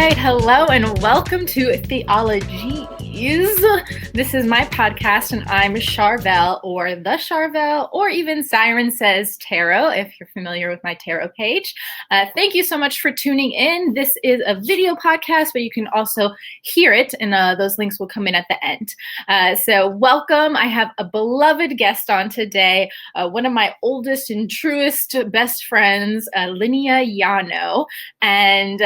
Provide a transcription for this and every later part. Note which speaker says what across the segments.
Speaker 1: right. Hello and welcome to Theologeez. This is my podcast and I'm Charvel or the Charvel or even Siren Says Tarot if you're familiar with my tarot page. Thank you so much for tuning in. This is a video podcast, but you can also hear it and those links will come in at the end. So welcome. I have a beloved guest on today, one of my oldest and truest best friends, Linnea Ionno. And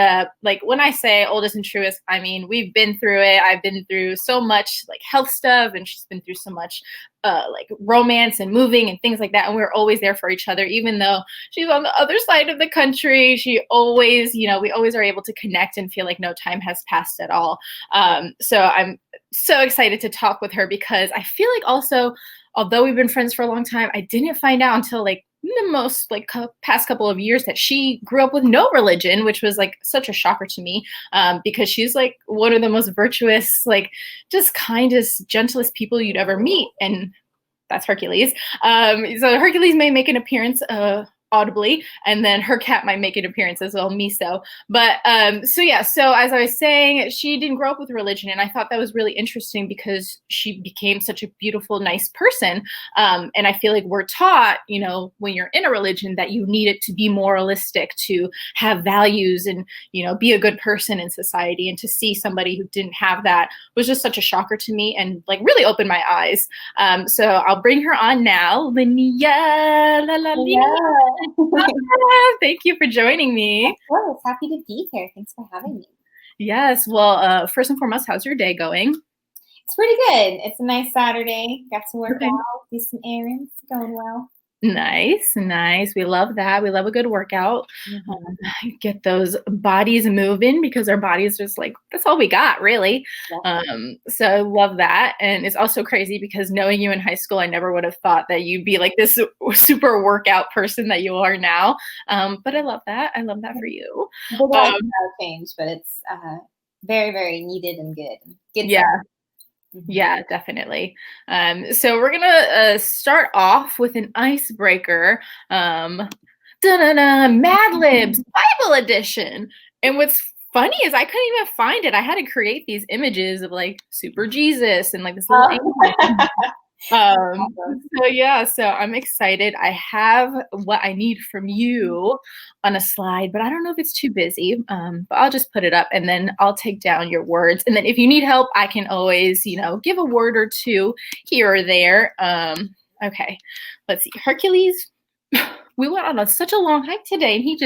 Speaker 1: when I say oldest and truest, I mean, we've been through it. I've been through so much like health stuff and she's been through so much like romance and moving and things like that. And we're always there for each other, even though she's on the other side of the country. She always, we always are able to connect and feel like no time has passed at all. So I'm so excited to talk with her because I feel like also, although we've been friends for a long time, I didn't find out until like the most past couple of years that she grew up with no religion, which was like such a shocker to me because she's like one of the most virtuous, like just kindest, gentlest people you'd ever meet. And that's Hercules. So Hercules may make an appearance audibly, and then her cat might make an appearance as well, Miso. But so as I was saying, she didn't grow up with religion, and I thought that was really interesting because she became such a beautiful, nice person. And I feel like we're taught, when you're in a religion, that you need it to be moralistic, to have values, and be a good person in society. And to see somebody who didn't have that was just such a shocker to me, and like really opened my eyes. So I'll bring her on now, Linnea. Thank you for joining me.
Speaker 2: Of course, happy to be here. Thanks for having me.
Speaker 1: Yes. Well, first and foremost, how's your day going?
Speaker 2: It's pretty good. It's a nice Saturday. Got to work out, do some errands. Going well.
Speaker 1: Nice. We love that. We love a good workout. Mm-hmm. Get those bodies moving because our bodies just like, that's all we got, really. Yeah. So I love that. And it's also crazy because knowing you in high school, I never would have thought that you'd be like this super workout person that you are now. But I love that. I love that for you.
Speaker 2: Change, but it's very, very needed and good.
Speaker 1: Yeah. Stuff. Yeah, definitely. So we're gonna start off with an icebreaker. MadLibs Bible edition. And what's funny is I couldn't even find it. I had to create these images of like super Jesus and like this little angel. So I'm excited. I have what I need from you on a slide, but I don't know if it's too busy. But I'll just put it up and then I'll take down your words. And then if you need help, I can always, give a word or two here or there. Okay, let's see. Hercules, we went on such a long hike today and he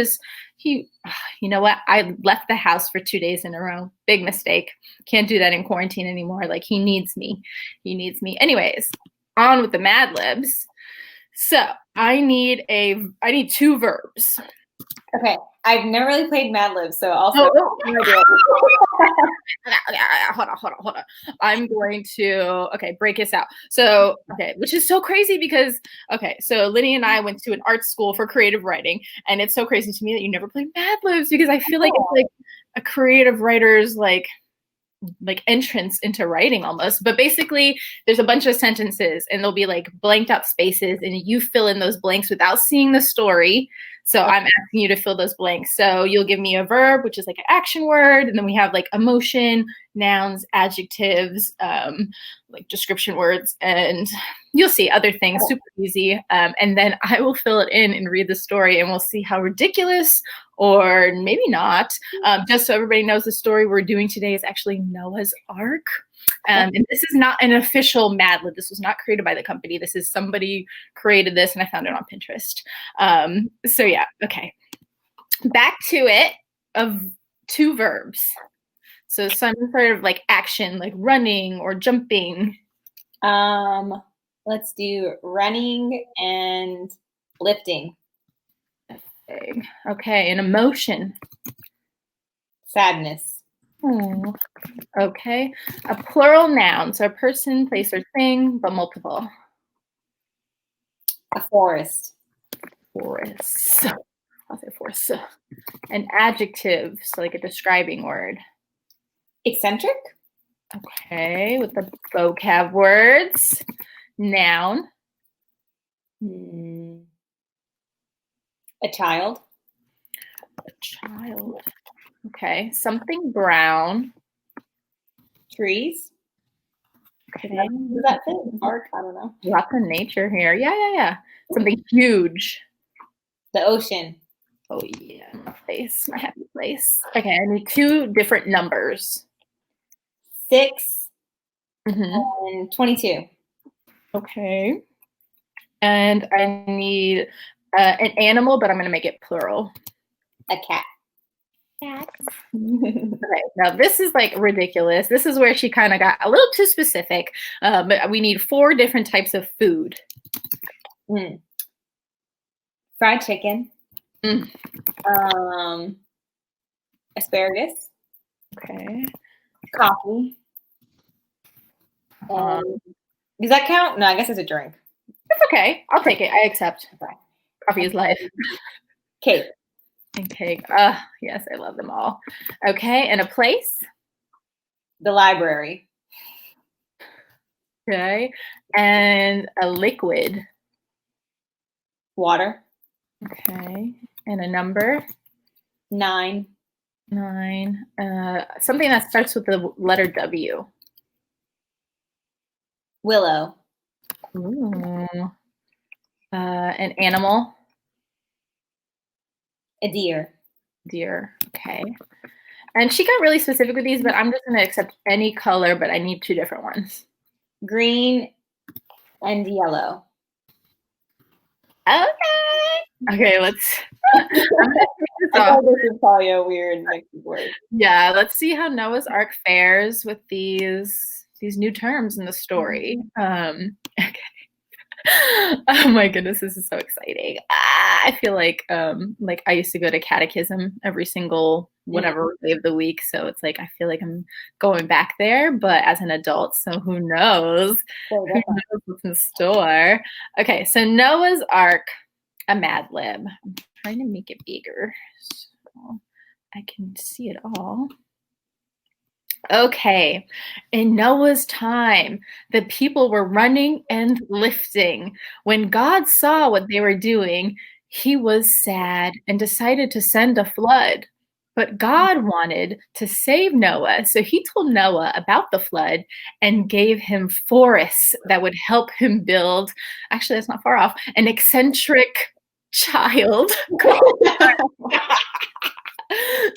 Speaker 1: you know what? I left the house for 2 days in a row. Big mistake. Can't do that in quarantine anymore. Like he needs me. Anyways, on with the MadLibs. So I need 2 verbs.
Speaker 2: Okay. I've never really played MadLibs, so also
Speaker 1: hold on. I'm going to break this out. So which is so crazy because so Linnea and I went to an art school for creative writing, and it's so crazy to me that you never played MadLibs because I feel like it's like a creative writer's like entrance into writing almost. But basically there's a bunch of sentences and there'll be like blanked out spaces and you fill in those blanks without seeing the story. So I'm asking you to fill those blanks. So you'll give me a verb, which is like an action word. And then we have like emotion, nouns, adjectives, like description words, and you'll see other things, super easy. And then I will fill it in and read the story and we'll see how ridiculous or maybe not. Just so everybody knows, the story we're doing today is actually Noah's Ark. And this is not an official MadLib. This was not created by the company. This is somebody created this and I found it on Pinterest. Okay. Back to it of 2 verbs. So some sort of like action, like running or jumping.
Speaker 2: Let's do running and lifting.
Speaker 1: Okay, an emotion.
Speaker 2: Sadness.
Speaker 1: Okay, a plural noun, so a person, place, or thing, but multiple.
Speaker 2: A forest.
Speaker 1: Forest. I'll say forest. An adjective, so like a describing word.
Speaker 2: Eccentric.
Speaker 1: Okay, with the vocab words. Noun.
Speaker 2: A child.
Speaker 1: A child. Okay. Something brown.
Speaker 2: Trees.
Speaker 1: Okay.
Speaker 2: Does that fit? Park? I don't know.
Speaker 1: Lots of nature here. Yeah. Something huge.
Speaker 2: The ocean.
Speaker 1: Oh yeah, my place, my happy place. Okay, I need 2 different numbers.
Speaker 2: 6
Speaker 1: Mm-hmm.
Speaker 2: and 22.
Speaker 1: Okay. And I need an animal, but I'm going to make it plural.
Speaker 2: A cat.
Speaker 1: Cat. Okay, now this is like ridiculous. This is where she kind of got a little too specific, but we need 4 different types of food.
Speaker 2: Fried chicken. Asparagus.
Speaker 1: Okay.
Speaker 2: Coffee. Does that count? No, I guess it's a drink.
Speaker 1: It's okay. I'll take it. I accept.
Speaker 2: Okay.
Speaker 1: Coffee is life.
Speaker 2: Cake.
Speaker 1: And cake. Yes, I love them all. Okay, and a place.
Speaker 2: The library.
Speaker 1: Okay, and a liquid.
Speaker 2: Water.
Speaker 1: Okay, and a number.
Speaker 2: 9.
Speaker 1: 9. Something that starts with the letter W.
Speaker 2: Willow.
Speaker 1: Ooh. An animal.
Speaker 2: A deer.
Speaker 1: Deer. Okay. And she got really specific with these, but I'm just going to accept any color, but I need 2 different ones.
Speaker 2: Green and yellow.
Speaker 1: Okay, let's.
Speaker 2: I thought this was probably a weird mix of words.
Speaker 1: Yeah, let's see how Noah's Ark fares with these new terms in the story. Okay. Oh my goodness, this is so exciting. I feel like I used to go to catechism every single whatever day of the week, so it's like I feel like I'm going back there, but as an adult, so who knows? Who knows what's in store? Okay, so Noah's Ark, a MadLib. I'm trying to make it bigger so I can see it all. Okay, in Noah's time, the people were running and lifting. When God saw what they were doing, he was sad and decided to send a flood. But God wanted to save Noah, so he told Noah about the flood and gave him forests that would help him build, actually, that's not far off, an eccentric child.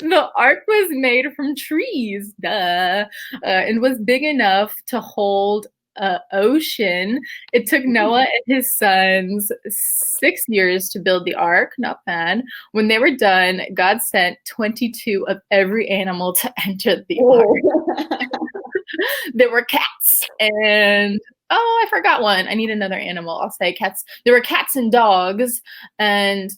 Speaker 1: The ark was made from trees, duh, and was big enough to hold an ocean. It took Noah and his sons 6 years to build the ark, not bad. When they were done, God sent 22 of every animal to enter the ark. There were cats and I forgot one. I need another animal. I'll say cats. There were cats and dogs and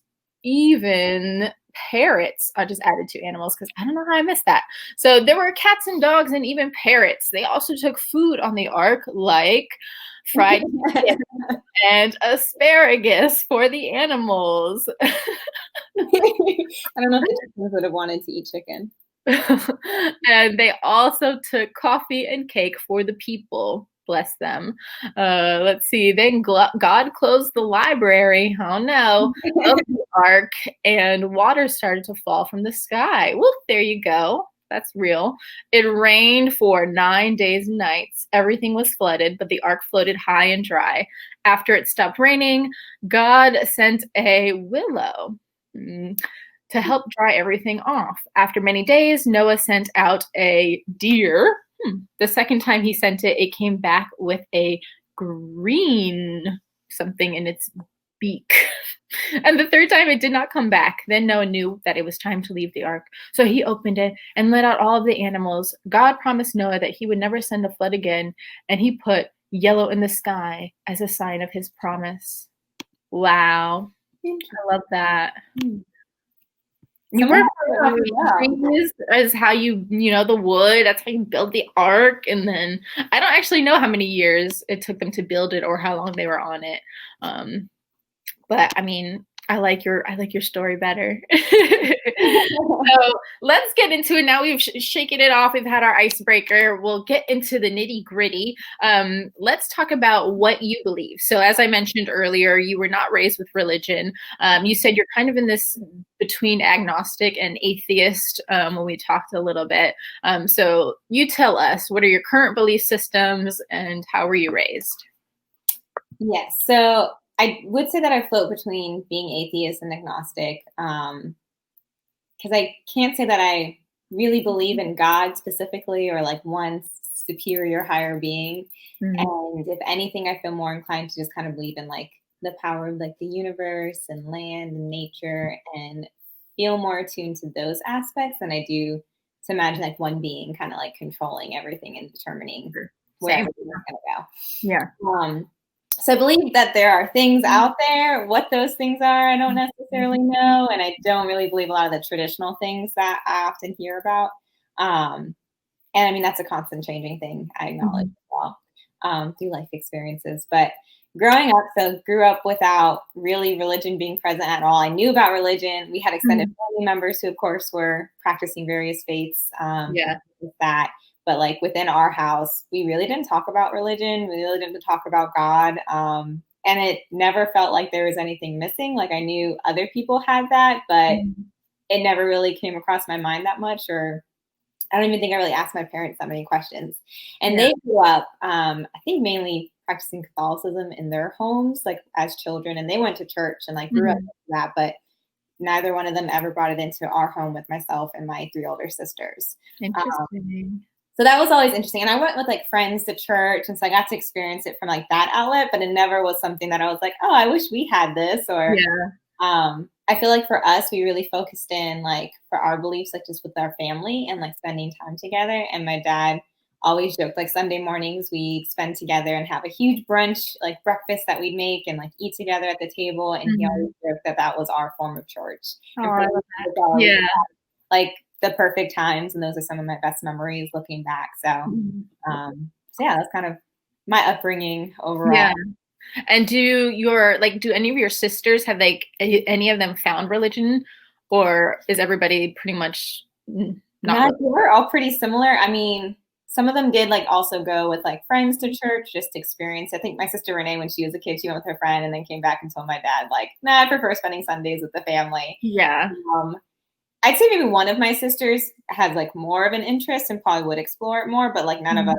Speaker 1: even parrots. I just added 2 animals because I don't know how I missed that. So there were cats and dogs and even parrots. They also took food on the ark, like fried chicken and asparagus for the animals.
Speaker 2: I don't know if the chickens would have wanted to eat chicken.
Speaker 1: And they also took coffee and cake for the people. Bless them. Let's see. Then God closed the library. Oh no. Of the ark, and water started to fall from the sky. Well, there you go. That's real. It rained for 9 days and nights. Everything was flooded, but the ark floated high and dry. After it stopped raining, God sent a willow to help dry everything off. After many days, Noah sent out a deer. The second time he sent it, it came back with a green something in its beak. And the third time it did not come back. Then Noah knew that it was time to leave the ark. So he opened it and let out all of the animals. God promised Noah that he would never send a flood again, and he put yellow in the sky as a sign of his promise. Wow. I love that. You were trees is how you know, the wood, that's how you build the ark. And then I don't actually know how many years it took them to build it or how long they were on it. But I mean, I like your story better. So let's get into it. Now we've shaken it off. We've had our icebreaker. We'll get into the nitty gritty. Let's talk about what you believe. So as I mentioned earlier, you were not raised with religion. You said you're kind of in this between agnostic and atheist when we talked a little bit. So you tell us, what are your current belief systems and how were you raised?
Speaker 2: Yes. So I would say that I float between being atheist and agnostic, because I can't say that I really believe in God specifically or like one superior higher being. And if anything, I feel more inclined to just kind of believe in like the power of like the universe and land and nature and feel more attuned to those aspects than I do to imagine like one being kind of like controlling everything and determining where everything is going to go.
Speaker 1: Yeah.
Speaker 2: So I believe that there are things out there. What those things are, I don't necessarily know. And I don't really believe a lot of the traditional things that I often hear about. And I mean, that's a constant changing thing, I acknowledge as well, through life experiences. But growing up, so grew up without really religion being present at all. I knew about religion. We had extended family members who, of course, were practicing various faiths. With that. But like within our house, we really didn't talk about religion. We really didn't talk about God. And it never felt like there was anything missing. Like I knew other people had that, but it never really came across my mind that much. Or I don't even think I really asked my parents that many questions. And they grew up, I think mainly practicing Catholicism in their homes, like as children. And they went to church and like grew up with that. But neither one of them ever brought it into our home with myself and my 3 older sisters.
Speaker 1: Interesting.
Speaker 2: So that was always interesting. And I went with like friends to church. And so I got to experience it from like that outlet, but it never was something that I was like, oh, I wish we had this. Or I feel like for us, we really focused in like for our beliefs, like just with our family and like spending time together. And my dad always joked like Sunday mornings, we'd spend together and have a huge brunch, like breakfast that we'd make and like eat together at the table. And he always joked that that was our form of church.
Speaker 1: Oh, I love that.
Speaker 2: Like the perfect times, and those are some of my best memories looking back. So, so yeah, that's kind of my upbringing overall.
Speaker 1: Yeah. And do any of your sisters have like any of them found religion, or is everybody pretty much not?
Speaker 2: We're all pretty similar. I mean, some of them did like also go with like friends to church just to experience. I think my sister Renee, when she was a kid, she went with her friend and then came back and told my dad like, nah, I prefer spending Sundays with the family.
Speaker 1: Yeah.
Speaker 2: I'd say maybe one of my sisters has like more of an interest and probably would explore it more, but like none of us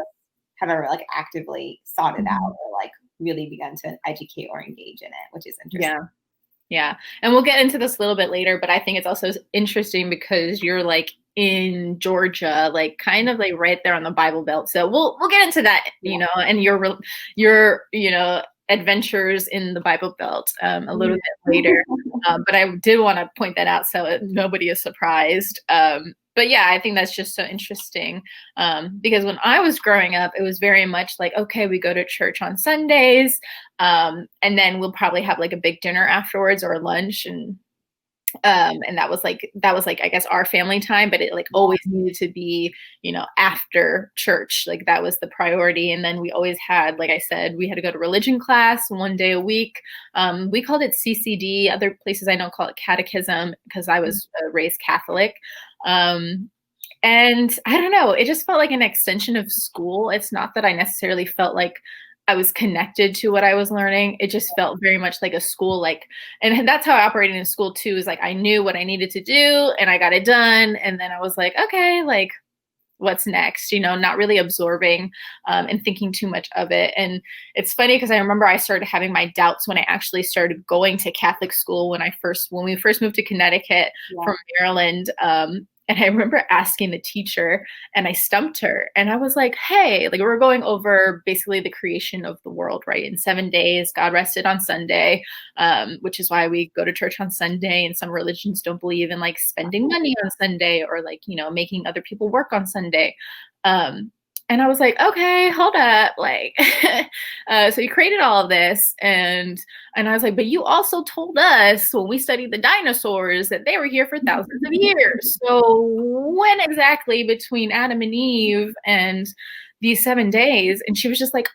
Speaker 2: have ever like actively sought it out or like really begun to educate or engage in it, which is interesting.
Speaker 1: Yeah. And we'll get into this a little bit later, but I think it's also interesting because you're like in Georgia, like kind of like right there on the Bible Belt. So we'll get into that, you know, and your you know, adventures in the Bible Belt a little bit later. But I did want to point that out so nobody is surprised. But yeah, I think that's just so interesting because when I was growing up, it was very much like, okay, we go to church on Sundays and then we'll probably have like a big dinner afterwards or lunch. And that was like, I guess our family time, but it like always needed to be, you know, after church, like that was the priority. And then we always had, like I said, we had to go to religion class 1 day a week. We called it CCD. Other places I know call it catechism because I was raised Catholic. And I don't know, it just felt like an extension of school. It's not that I necessarily felt like I was connected to what I was learning. It just felt very much like a school, like, and that's how I operated in school too, is like, I knew what I needed to do and I got it done. And then I was like, okay, like what's next, you know, not really absorbing and thinking too much of it. And it's funny because I remember I started having my doubts when I actually started going to Catholic school when we first moved to Connecticut from Maryland. And I remember asking the teacher and I stumped her and I was like, hey, like we're going over basically the creation of the world, right? In 7 days, God rested on Sunday, which is why we go to church on Sunday. And some religions don't believe in like spending money on Sunday or like, you know, making other people work on Sunday. And I was like, okay, hold up. Like, so you created all of this. And I was like, but you also told us when we studied the dinosaurs that they were here for thousands of years. So when exactly between Adam and Eve and these 7 days? And she was just like,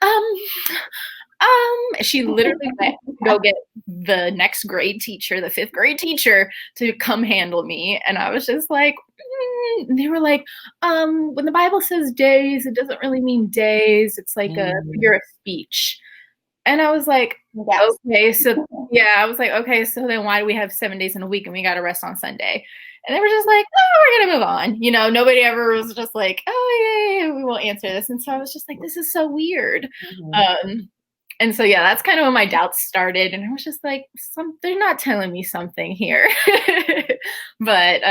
Speaker 1: She literally went to go get the next grade teacher, the 5th grade teacher, to come handle me. And I was just like, they were like, when the Bible says days, it doesn't really mean days. It's like a figure of speech. And I was like,
Speaker 2: Yes.
Speaker 1: okay, so yeah, I was like, okay, so then why do we have 7 days in a week and we got to rest on Sunday? And they were just like, oh, we're going to move on. You know, nobody ever was just like, oh, yeah, we won't answer this. And so I was just like, this is so weird. And so, yeah, that's kind of when my doubts started. And I was just like, they're not telling me something here. But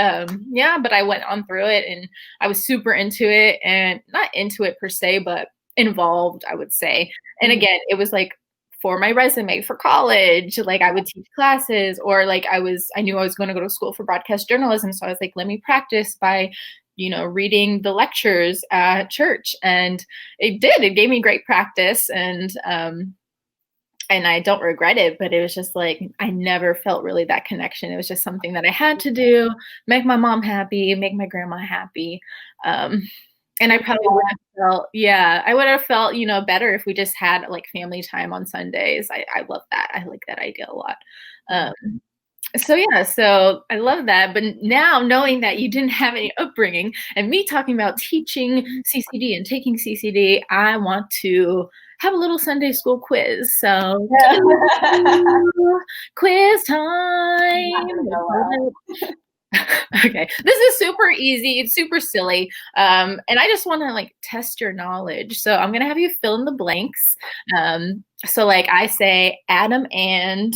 Speaker 1: yeah, but I went on through it and I was super into it, and not into it per se, but involved, I would say. And again, it was like for my resume for college, like I would teach classes, or like I knew I was going to go to school for broadcast journalism. So I was like, let me practice by, reading the lectures at church. And it gave me great practice. And I don't regret it, but it was just like, I never felt really that connection. It was just something that I had to do, make my mom happy, make my grandma happy. And I probably would have felt, better if we just had like family time on Sundays. I love that. I like that idea a lot. So I love that. But now knowing that you didn't have any upbringing and me talking about teaching CCD and taking CCD, I want to have a little Sunday school quiz. So quiz time. Okay, this is super easy. It's super silly. And I just want to like test your knowledge. So I'm going to have you fill in the blanks. So like I say Adam and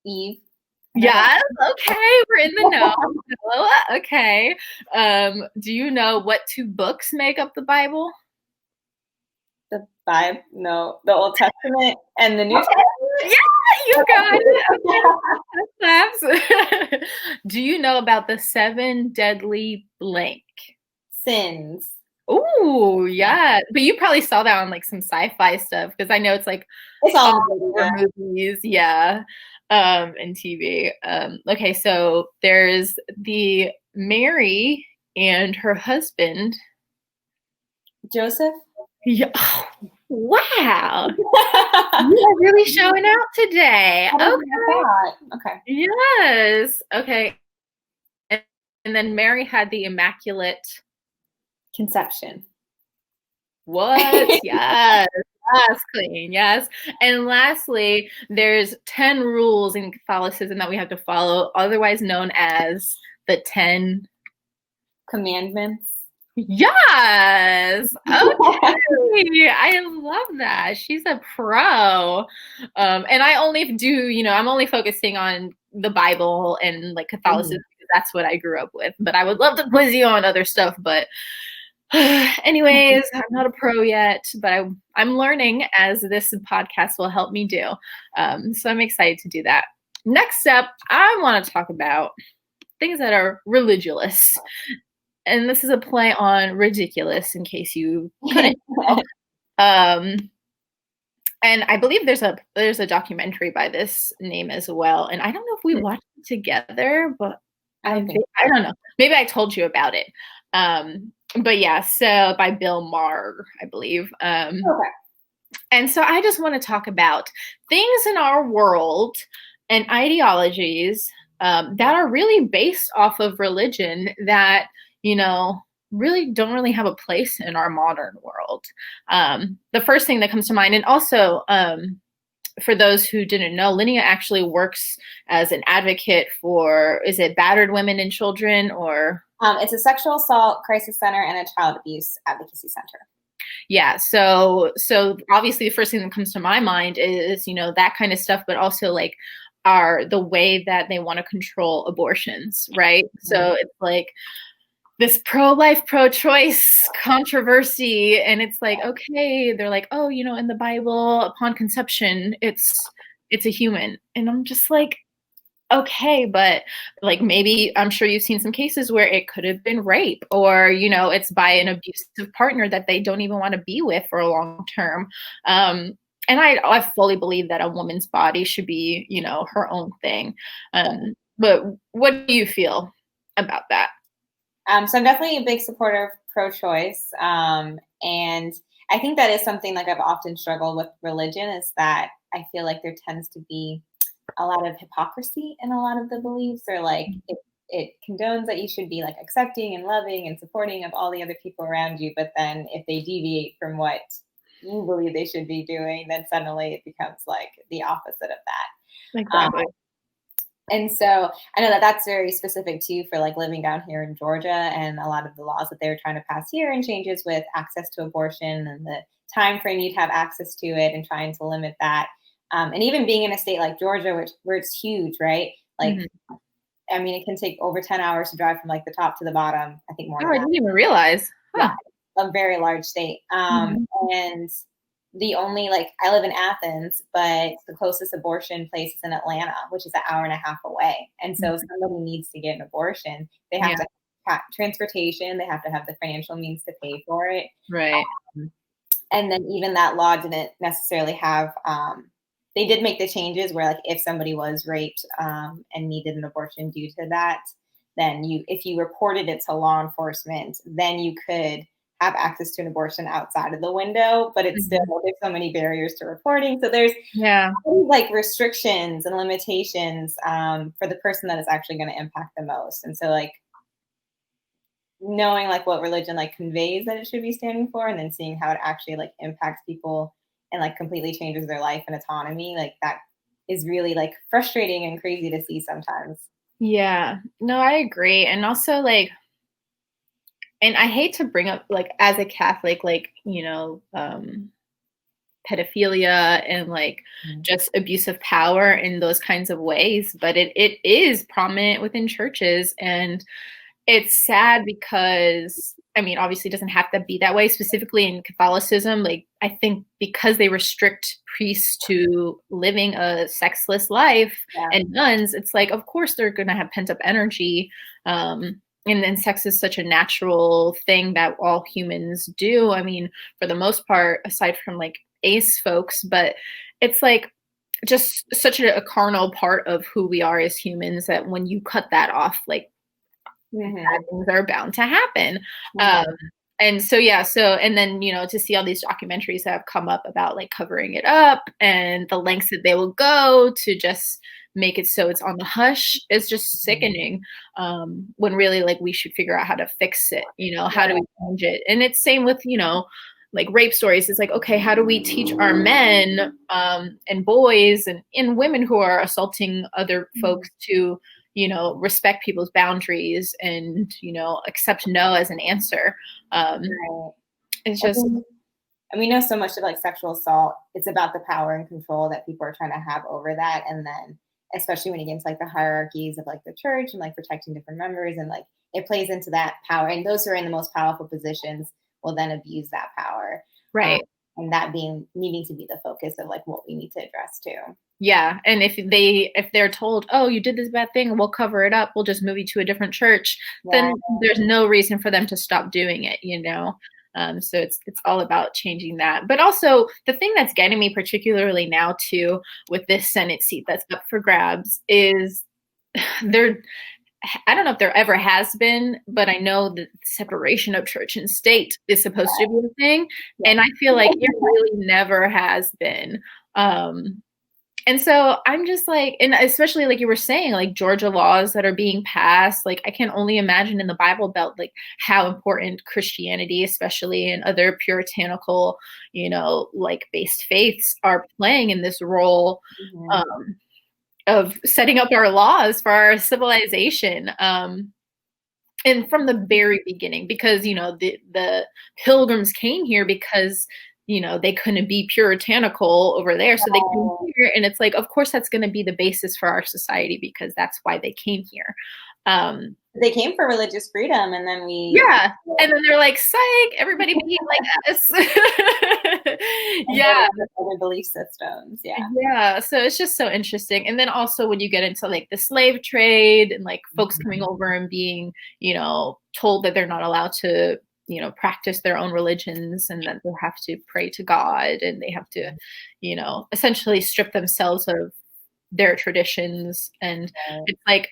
Speaker 2: Eve.
Speaker 1: Yes. Okay. We're in the know. Okay. Do you know what 2 books make up the Bible?
Speaker 2: The Bible? No, the Old Testament and the New Testament.
Speaker 1: Yeah, you got it. Okay. Do you know about the 7 deadly blank?
Speaker 2: Sins.
Speaker 1: Oh, yeah. But you probably saw that on like some sci-fi stuff, because I know it's like
Speaker 2: all
Speaker 1: movies, yeah, and TV. Okay, so there's the Mary and her husband.
Speaker 2: Joseph?
Speaker 1: Yeah. Oh, wow. You are really showing out today.
Speaker 2: Okay.
Speaker 1: Yes. Okay. And then Mary had the Immaculate
Speaker 2: Conception.
Speaker 1: What? Yes. Yes, Queen. Yes. And lastly, there's 10 rules in Catholicism that we have to follow, otherwise known as the 10
Speaker 2: Commandments.
Speaker 1: Yes. Okay. I love that. She's a pro. And I only do, I'm only focusing on the Bible and like Catholicism, because that's what I grew up with. But I would love to quiz you on other stuff. But anyways, I'm not a pro yet, but I'm learning, as this podcast will help me do. So I'm excited to do that. Next up, I want to talk about things that are religious. And this is a play on ridiculous, in case you couldn't know. And I believe there's a documentary by this name as well. And I don't know if we watched it together, but I don't know. Maybe I told you about it. But yeah, so by Bill Maher, I believe. Okay. And so I just want to talk about things in our world and ideologies that are really based off of religion that, really don't really have a place in our modern world. The first thing that comes to mind, and also for those who didn't know, Linnea actually works as an advocate for, is it battered women and children, or?
Speaker 2: It's a sexual assault crisis center and a child abuse advocacy center.
Speaker 1: Yeah. So obviously the first thing that comes to my mind is, that kind of stuff, but also like the way that they want to control abortions. Right. Mm-hmm. So it's like this pro-life, pro-choice controversy. And it's like, okay, they're like, oh, in the Bible, upon conception, it's a human. And I'm just like, okay, but like, maybe I'm sure you've seen some cases where it could have been rape, or, it's by an abusive partner that they don't even want to be with for a long term. And I fully believe that a woman's body should be, her own thing. But what do you feel about that?
Speaker 2: So I'm definitely a big supporter of pro-choice. And I think that is something like I've often struggled with religion, is that I feel like there tends to be a lot of hypocrisy in a lot of the beliefs, or like it condones that you should be like accepting and loving and supporting of all the other people around you. But then if they deviate from what you believe they should be doing, then suddenly it becomes like the opposite of that.
Speaker 1: Exactly.
Speaker 2: And so I know that that's very specific too for like living down here in Georgia, and a lot of the laws that they're trying to pass here, and changes with access to abortion and the time frame you'd have access to it, and trying to limit that. And even being in a state like Georgia, where it's huge, right? Like, I mean, it can take over 10 hours to drive from like the top to the bottom. I think more than
Speaker 1: I
Speaker 2: that.
Speaker 1: didn't even realize.
Speaker 2: Yeah, a very large state. And the only, like, I live in Athens, but the closest abortion place is in Atlanta, which is an hour and a half away. And so if somebody needs to get an abortion, they have to have transportation, they have to have the financial means to pay for it.
Speaker 1: Right.
Speaker 2: And then even that law didn't necessarily have, they did make the changes where like if somebody was raped and needed an abortion due to that, then if you reported it to law enforcement, then you could have access to an abortion outside of the window. But it's still, there's so many barriers to reporting. So there's like restrictions and limitations for the person that is actually going to impact the most. And so like knowing like what religion like conveys that it should be standing for, and then seeing how it actually like impacts people and like completely changes their life and autonomy, like that is really like frustrating and crazy to see sometimes.
Speaker 1: Yeah, no, I agree. And also like, and I hate to bring up like as a Catholic, like, you know, pedophilia and like just abuse of power in those kinds of ways, but it is prominent within churches. And it's sad because, I mean, obviously it doesn't have to be that way, specifically in Catholicism. Like, I think because they restrict priests to living a sexless life and nuns, it's like, of course they're going to have pent up energy. And then sex is such a natural thing that all humans do. I mean, for the most part, aside from like ace folks, but it's like just such a carnal part of who we are as humans that when you cut that off, like, bad things are bound to happen. And so, and then, you know, to see all these documentaries that have come up about like covering it up and the lengths that they will go to just make it so it's on the hush, is just sickening. When really like we should figure out how to fix it, you know, how do we change it? And it's same with, you know, like rape stories. It's like, okay, how do we teach our men and boys and women who are assaulting other folks to, you know, respect people's boundaries and, you know, accept no as an answer. It's just,
Speaker 2: and we know so much of like sexual assault, it's about the power and control that people are trying to have over that. And then especially when you get into like the hierarchies of like the church and like protecting different members, and like it plays into that power, and those who are in the most powerful positions will then abuse that power.
Speaker 1: Right.
Speaker 2: And that needing to be the focus of like what we need to address too.
Speaker 1: Yeah. And if they're told, oh, you did this bad thing, we'll cover it up, we'll just move you to a different church, then there's no reason for them to stop doing it, you know? So it's all about changing that. But also the thing that's getting me particularly now too, with this Senate seat that's up for grabs, is I don't know if there ever has been, but I know that separation of church and state is supposed to be a thing. And I feel like it really never has been. And so I'm just like, and especially like you were saying, like Georgia laws that are being passed, like I can only imagine in the Bible Belt, like how important Christianity, especially and other puritanical, you know, like based faiths are playing in this role of setting up our laws for our civilization. And from the very beginning, because, you know, the pilgrims came here because, you know, they couldn't be puritanical over there. So they came here, and it's like, of course, that's going to be the basis for our society, because that's why they came here.
Speaker 2: They came for religious freedom, and then
Speaker 1: and then they're like, psych, everybody be like us.
Speaker 2: Other belief systems.
Speaker 1: So it's just so interesting. And then also when you get into like the slave trade and like folks coming over and being, you know, told that they're not allowed to, you know, practice their own religions, and that they have to pray to God, and they have to, you know, essentially strip themselves of their traditions. And it's like,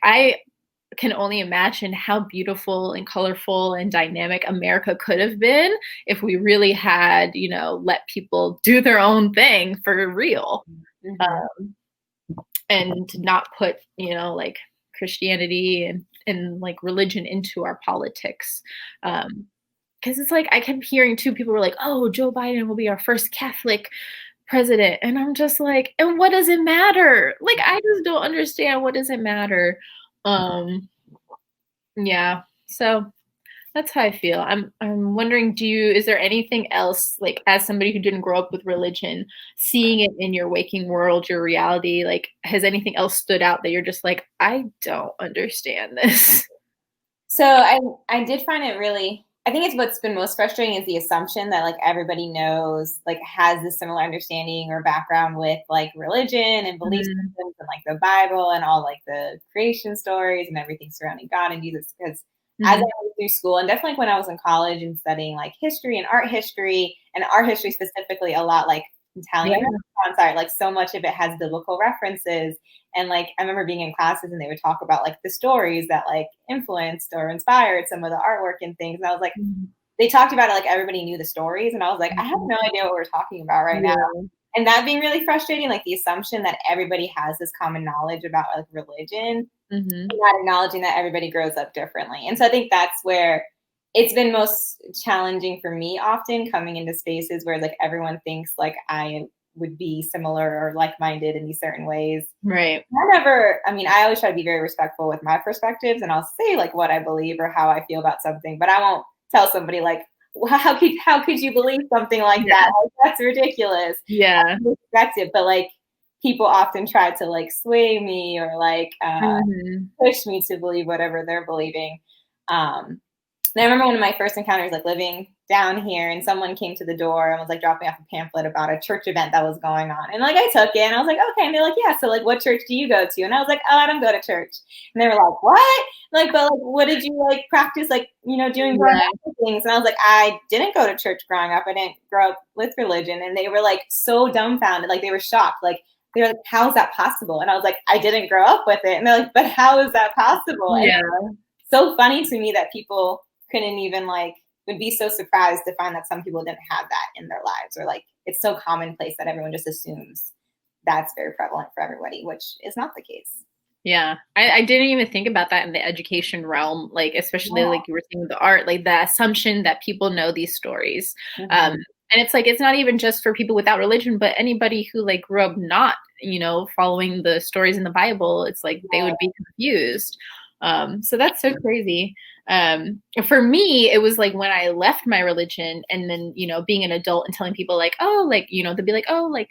Speaker 1: can only imagine how beautiful and colorful and dynamic America could have been if we really had, let people do their own thing for real.
Speaker 2: Mm-hmm.
Speaker 1: And not put, like Christianity and like religion into our politics. Because it's like I kept hearing too, people were like, oh, Joe Biden will be our first Catholic president. And I'm just like, and what does it matter? Like, I just don't understand, what does it matter? Yeah. So that's how I feel. I'm wondering, is there anything else, like as somebody who didn't grow up with religion, seeing it in your waking world, your reality, like has anything else stood out that you're just like, I don't understand this?
Speaker 2: So I did find it really, I think it's what's been most frustrating is the assumption that like everybody knows, like has this similar understanding or background with like religion and belief systems and like the Bible and all like the creation stories and everything surrounding God and Jesus. Because as I went through school and definitely when I was in college and studying like history and art history specifically, a lot like Italian Renaissance art, like so much of it has biblical references. And like I remember being in classes and they would talk about like the stories that like influenced or inspired some of the artwork and things. And I was like, they talked about it like everybody knew the stories. And I was like, I have no idea what we're talking about right now. And that being really frustrating, like the assumption that everybody has this common knowledge about like religion, and not acknowledging that everybody grows up differently. And so I think that's where it's been most challenging for me often coming into spaces where like everyone thinks like I would be similar or like-minded in these certain ways.
Speaker 1: Right.
Speaker 2: I always try to be very respectful with my perspectives and I'll say like what I believe or how I feel about something, but I won't tell somebody like, well, how could you believe something like that? Like, that's ridiculous.
Speaker 1: Yeah.
Speaker 2: Perspective, but like people often try to like sway me or like push me to believe whatever they're believing. And I remember one of my first encounters, like living down here, and someone came to the door and was like dropping off a pamphlet about a church event that was going on. And like I took it and I was like, okay. And they're like, yeah. So like, what church do you go to? And I was like, oh, I don't go to church. And they were like, what? Like, but like, what did you like practice? Like, doing growing up things. And I was like, I didn't go to church growing up. I didn't grow up with religion. And they were like so dumbfounded. Like they were shocked. Like they were like, how is that possible? And I was like, I didn't grow up with it. And they're like, but how is that possible?
Speaker 1: Yeah.
Speaker 2: And it's so funny to me that people couldn't even like would be so surprised to find that some people didn't have that in their lives, or like it's so commonplace that everyone just assumes that's very prevalent for everybody, which is not the case.
Speaker 1: Yeah, I didn't even think about that in the education realm, like especially like you were saying with the art, like the assumption that people know these stories. And it's like it's not even just for people without religion, but anybody who like grew up not, following the stories in the Bible, it's like they would be confused. So that's so crazy. For me, it was like when I left my religion and then, being an adult and telling people like, oh, like, they'd be like, oh, like,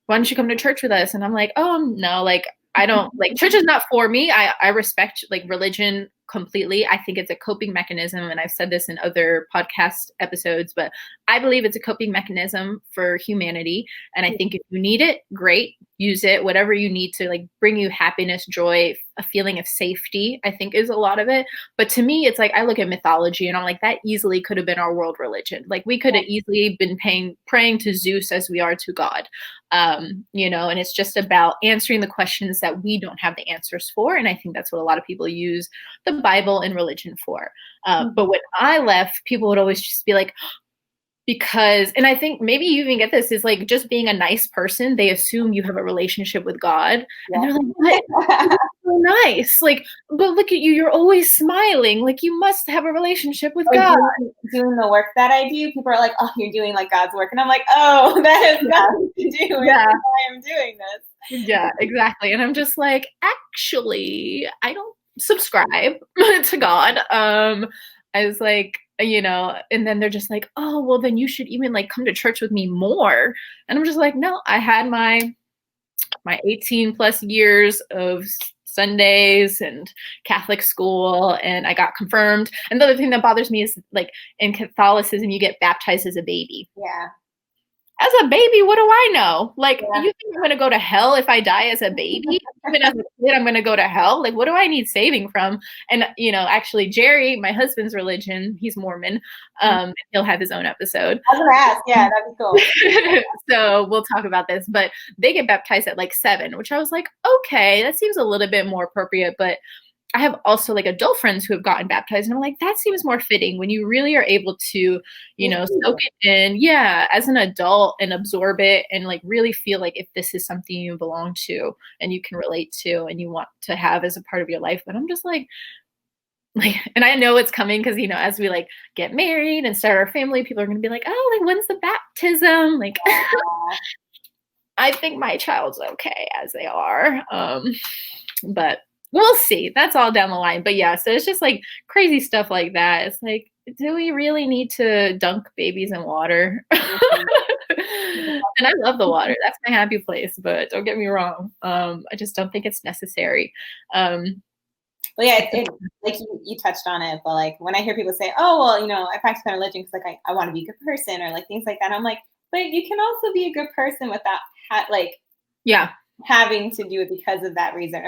Speaker 1: why don't you come to church with us? And I'm like, oh, no, like, I don't like church is not for me. I respect like religion completely. I think it's a coping mechanism. And I've said this in other podcast episodes, but I believe it's a coping mechanism for humanity. And I think if you need it, great, use it, whatever you need to like bring you happiness, joy, a feeling of safety, I think is a lot of it. But to me, it's like, I look at mythology and I'm like, that easily could have been our world religion. Like we could have easily been praying to Zeus as we are to God. And it's just about answering the questions that we don't have the answers for. And I think that's what a lot of people use the Bible and religion for. But when I left, people would always just be like, because, and I think maybe you even get this, is like just being a nice person, they assume you have a relationship with God. And they're like, what? So nice. Like, but look at you, you're always smiling. Like you must have a relationship with God.
Speaker 2: Doing the work that I do, people are like, oh, you're doing like God's work. And I'm like, oh, that has nothing to do with why I'm doing this.
Speaker 1: Yeah, exactly. And I'm just like, actually, I don't subscribe to God. I was like, and then they're just like, oh, well, then you should even like come to church with me more. And I'm just like, no, I had my 18 plus years of Sundays and Catholic school, and I got confirmed. And the other thing that bothers me is like in Catholicism, you get baptized as a baby.
Speaker 2: Yeah.
Speaker 1: As a baby, what do I know? Like, you think I'm going to go to hell if I die as a baby? Even as a kid, I'm going to go to hell? Like, what do I need saving from? And, actually, Jerry, my husband's religion, he's Mormon. He'll have his own episode.
Speaker 2: I was going to ask. Yeah, that'd be cool.
Speaker 1: So we'll talk about this. But they get baptized at like 7, which I was like, okay, that seems a little bit more appropriate. But I have also like adult friends who have gotten baptized, and I'm like, that seems more fitting when you really are able to, soak it in, as an adult and absorb it and like really feel like if this is something you belong to and you can relate to and you want to have as a part of your life. But I'm just like, and I know it's coming because, as we like get married and start our family, people are going to be like, oh, like when's the baptism? Like, I think my child's okay as they are. But we'll see. That's all down the line. But yeah, so it's just like crazy stuff like that. It's like, do we really need to dunk babies in water? And I love the water. That's my happy place. But don't get me wrong. I just don't think it's necessary.
Speaker 2: Well, yeah, like you touched on it, but like when I hear people say, oh, well, I practice my religion because like I want to be a good person or like things like that, I'm like, but you can also be a good person without having to do it because of that reason.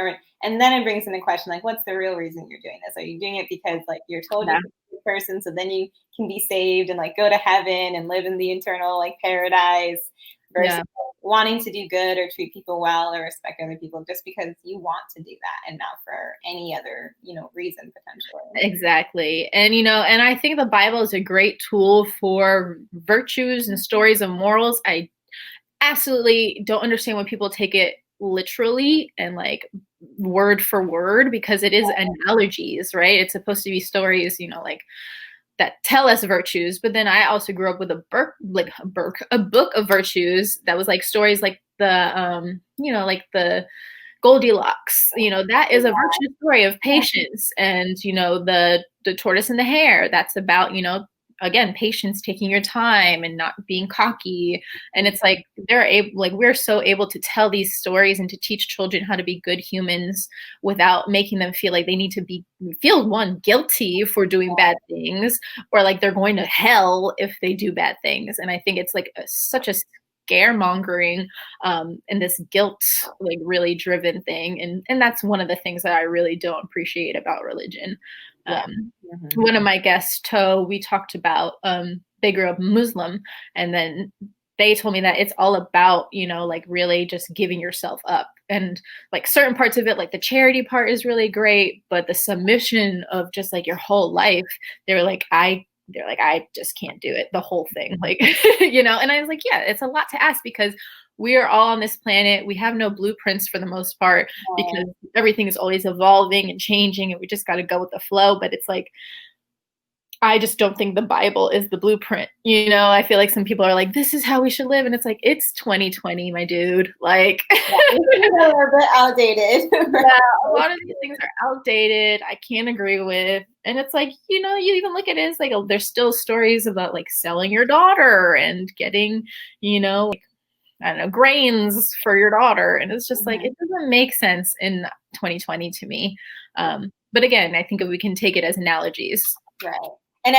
Speaker 2: And then it brings into question, like, what's the real reason you're doing this? Are you doing it because like you're told you're a good person, so then you can be saved and like go to heaven and live in the eternal like paradise, versus wanting to do good or treat people well or respect other people just because you want to do that and not for any other, reason potentially.
Speaker 1: Exactly. And, and I think the Bible is a great tool for virtues and stories and morals. I absolutely don't understand when people take it literally and like word for word, because it is analogies, right? It's supposed to be stories, like that tell us virtues. But then I also grew up with a book of virtues that was like stories like the like the Goldilocks, that is a virtue story of patience. And the tortoise and the hare, that's about again, patience, taking your time and not being cocky. And it's like we're so able to tell these stories and to teach children how to be good humans without making them feel like they need to feel guilty for doing bad things, or like they're going to hell if they do bad things. And I think it's like such a scaremongering and this guilt like really driven thing, and that's one of the things that I really don't appreciate about religion. One of my guests, we talked about they grew up Muslim, and then they told me that it's all about like really just giving yourself up, and like certain parts of it, like the charity part is really great, but the submission of just like your whole life, they're like I just can't do it, the whole thing, like and I was like, yeah, it's a lot to ask because we are all on this planet. We have no blueprints for the most part because everything is always evolving and changing, and we just got to go with the flow. But it's like, I just don't think the Bible is the blueprint. I feel like some people are like, this is how we should live. And it's like, it's 2020, my dude. Like,
Speaker 2: we're a bit outdated.
Speaker 1: A lot of these things are outdated. I can't agree with. And it's like, you even look at it as like, there's still stories about like selling your daughter and getting, I don't know, grains for your daughter. And it's just like, it doesn't make sense in 2020 to me. But again, I think if we can take it as analogies.
Speaker 2: Right. And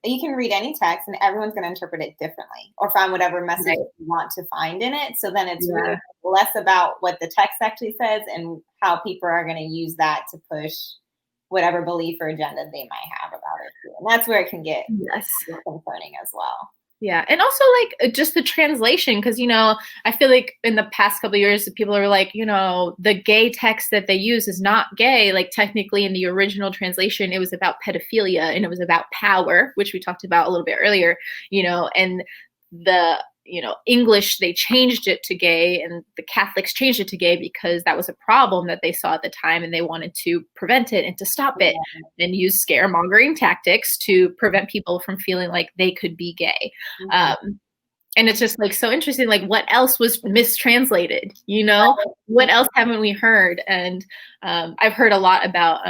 Speaker 2: you can read any text and everyone's going to interpret it differently or find whatever message you want to find in it. So then it's really less about what the text actually says and how people are going to use that to push whatever belief or agenda they might have about it too. And that's where it can get concerning as well.
Speaker 1: Yeah. And also like just the translation, because, I feel like in the past couple of years, people are like, the gay text that they use is not gay. Like technically in the original translation, it was about pedophilia and it was about power, which we talked about a little bit earlier, and the English, they changed it to gay, and the Catholics changed it to gay because that was a problem that they saw at the time, and they wanted to prevent it and to stop it and use scaremongering tactics to prevent people from feeling like they could be gay. And it's just like so interesting, like what else was mistranslated, what else haven't we heard? And I've heard a lot about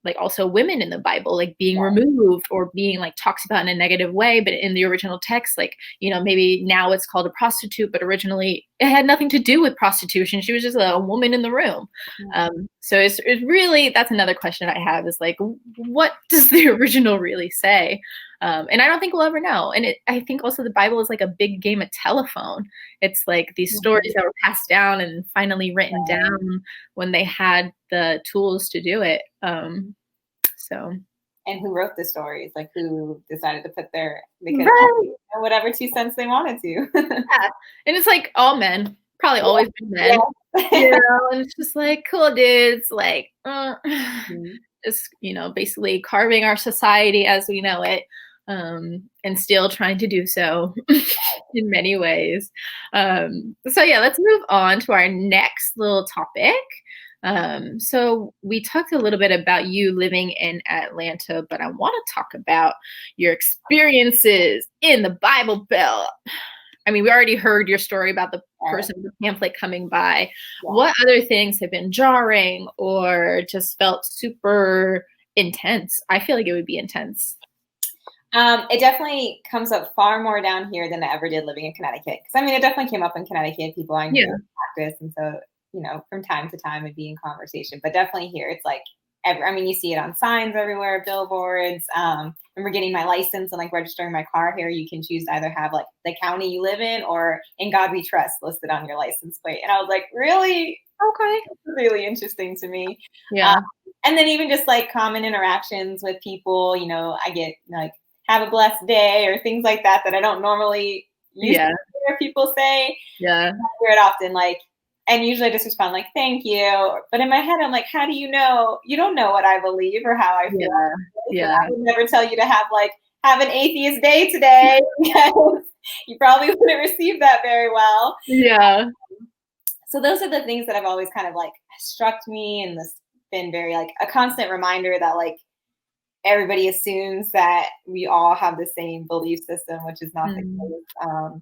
Speaker 1: like also women in the Bible, like being removed or being like talked about in a negative way. But in the original text, like, maybe now it's called a prostitute, but originally it had nothing to do with prostitution. She was just a woman in the room. So it's really, that's another question I have is like, what does the original really say? And I don't think we'll ever know. And I think also the Bible is like a big game of telephone. It's like these stories that were passed down and finally written down when they had the tools to do it.
Speaker 2: And who wrote the stories? Like who decided to put their, because whatever 2 cents they wanted to.
Speaker 1: And it's like all men. probably always been men.
Speaker 2: Yeah.
Speaker 1: You know, and it's just like, cool dudes, like,
Speaker 2: Mhm.
Speaker 1: just, basically carving our society as we know it, and still trying to do so in many ways. So yeah, let's move on to our next little topic. So we talked a little bit about you living in Atlanta, but I want to talk about your experiences in the Bible Belt. I mean, we already heard your story about the person with the pamphlet coming by.
Speaker 2: Yeah.
Speaker 1: What other things have been jarring or just felt super intense? I feel like it would be intense.
Speaker 2: It definitely comes up far more down here than it ever did living in Connecticut. Because I mean, it definitely came up in Connecticut. People I knew practice, and so from time to time it'd be in conversation. But definitely here, it's like you see it on signs everywhere, billboards. Remember getting my license and like registering my car here. You can choose to either have like the county you live in or "In God We Trust" listed on your license plate. And I was like, really?
Speaker 1: Okay.
Speaker 2: That's really interesting to me.
Speaker 1: Yeah.
Speaker 2: And then even just like common interactions with people, I get like "have a blessed day" or things like that I don't normally use to hear people say.
Speaker 1: Yeah.
Speaker 2: I hear it often, like, and usually I just respond like, "Thank you." But in my head, I'm like, how do you know? You don't know what I believe or how I feel.
Speaker 1: Yeah.
Speaker 2: I would never tell you to have an atheist day today because you probably wouldn't receive that very well.
Speaker 1: Yeah.
Speaker 2: So those are the things that have always kind of like struck me, and this been very like a constant reminder that like everybody assumes that we all have the same belief system, which is not the case.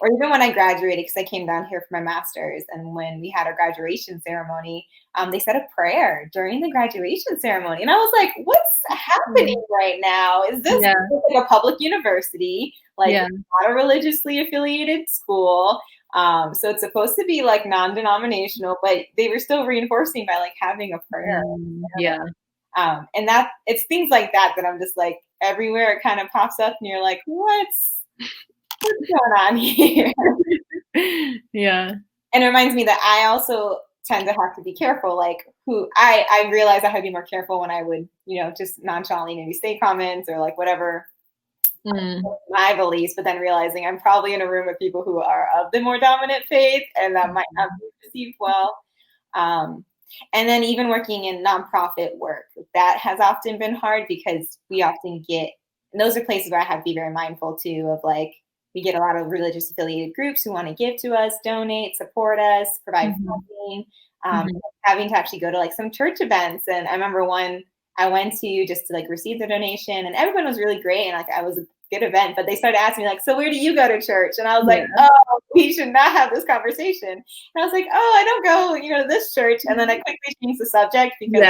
Speaker 2: Or even when I graduated, because I came down here for my master's, and when we had our graduation ceremony, they said a prayer during the graduation ceremony. And I was like, what's happening right now? Is this like a public university, like not a religiously affiliated school? So it's supposed to be like non-denominational, but they were still reinforcing by like having a prayer. And that it's things like that I'm just like, everywhere it kind of pops up and you're like, what's going on here?
Speaker 1: Yeah.
Speaker 2: And it reminds me that I also tend to have to be careful, like who I realized I had to be more careful when I would, just nonchalantly maybe say comments or like whatever my beliefs, but then realizing I'm probably in a room with people who are of the more dominant faith and that might not be received well. And then even working in nonprofit work, that has often been hard because we often get, and those are places where I have to be very mindful too of like, we get a lot of religious affiliated groups who want to give to us, donate, support us, provide funding, having to actually go to like some church events. And I remember one I went to just to like receive the donation, and everyone was really great. And like, I was a good event, but they started asking me like, so where do you go to church? And I was like, oh, we should not have this conversation. And I was like, oh, I don't go, to this church. And then I quickly changed the subject because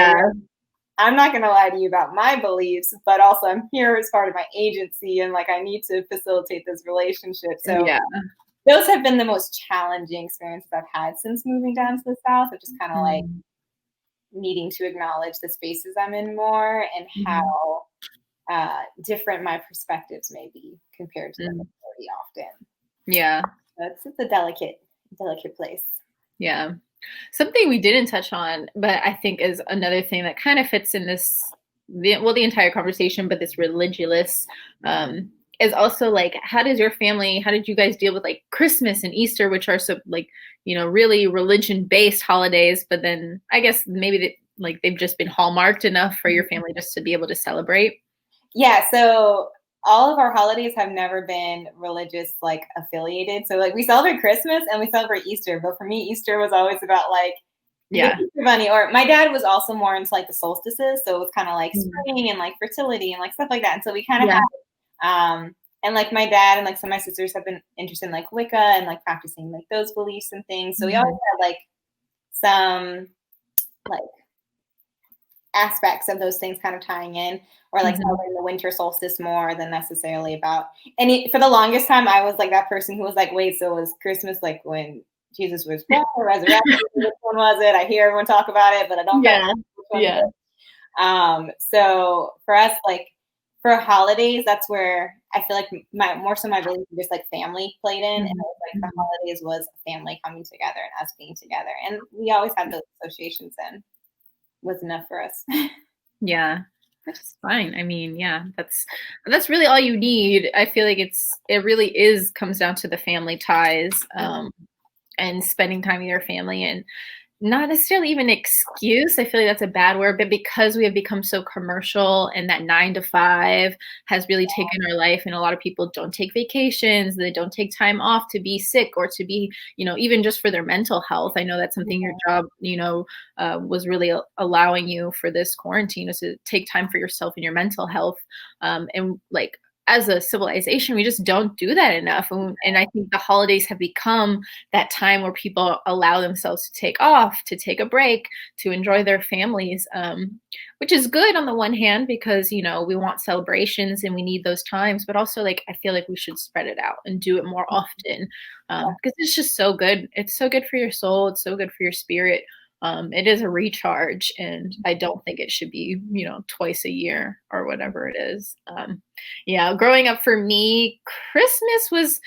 Speaker 2: I'm not going to lie to you about my beliefs, but also I'm here as part of my agency, and like I need to facilitate this relationship. So those have been the most challenging experiences I've had since moving down to the South, of just kind of like needing to acknowledge the spaces I'm in more and how different my perspectives may be compared to the majority often. Yeah. It's a delicate place.
Speaker 1: Yeah. Something we didn't touch on, but I think is another thing that kind of fits in the entire conversation, but this Religionless is also like, how did you guys deal with like Christmas and Easter, which are so like, really religion-based holidays, but then I guess maybe they've just been hallmarked enough for your family just to be able to celebrate?
Speaker 2: Yeah, so all of our holidays have never been religious like affiliated. So like we celebrate Christmas and we celebrate Easter, but for me, Easter was always about like the Easter bunny. Or my dad was also more into like the solstices, so it was kind of like spring and like fertility and like stuff like that. And so we kind of had and like my dad and like some of my sisters have been interested in like Wicca and like practicing like those beliefs and things. So we always had like some like aspects of those things kind of tying in, or like celebrating the winter solstice more than necessarily about. And for the longest time, I was like that person who was like, wait, so was Christmas like when Jesus was born or resurrected? Which one was it? I hear everyone talk about it, but I don't know which one. So for us, like for holidays, that's where I feel like more so my belief just like family played in, and it was like the holidays was family coming together and us being together, and we always had those associations in. Was enough for us.
Speaker 1: Yeah, which is fine. I mean, that's really all you need. I feel like it really comes down to the family ties. and spending time with your family, and not necessarily even excuse. I feel like that's a bad word, but because we have become so commercial and that 9 to 5 has really taken our life, and a lot of people don't take vacations, they don't take time off to be sick or to be, even just for their mental health. I know that's something your job, was really allowing you for this quarantine, is to take time for yourself and your mental health. And like, as a civilization, we just don't do that enough. And I think the holidays have become that time where people allow themselves to take off, to take a break, to enjoy their families, which is good on the one hand, because, we want celebrations and we need those times, but also like, I feel like we should spread it out and do it more often, because it's just so good. It's so good for your soul. It's so good for your spirit. It is a recharge, and I don't think it should be, twice a year or whatever it is. Yeah, growing up for me, Christmas was,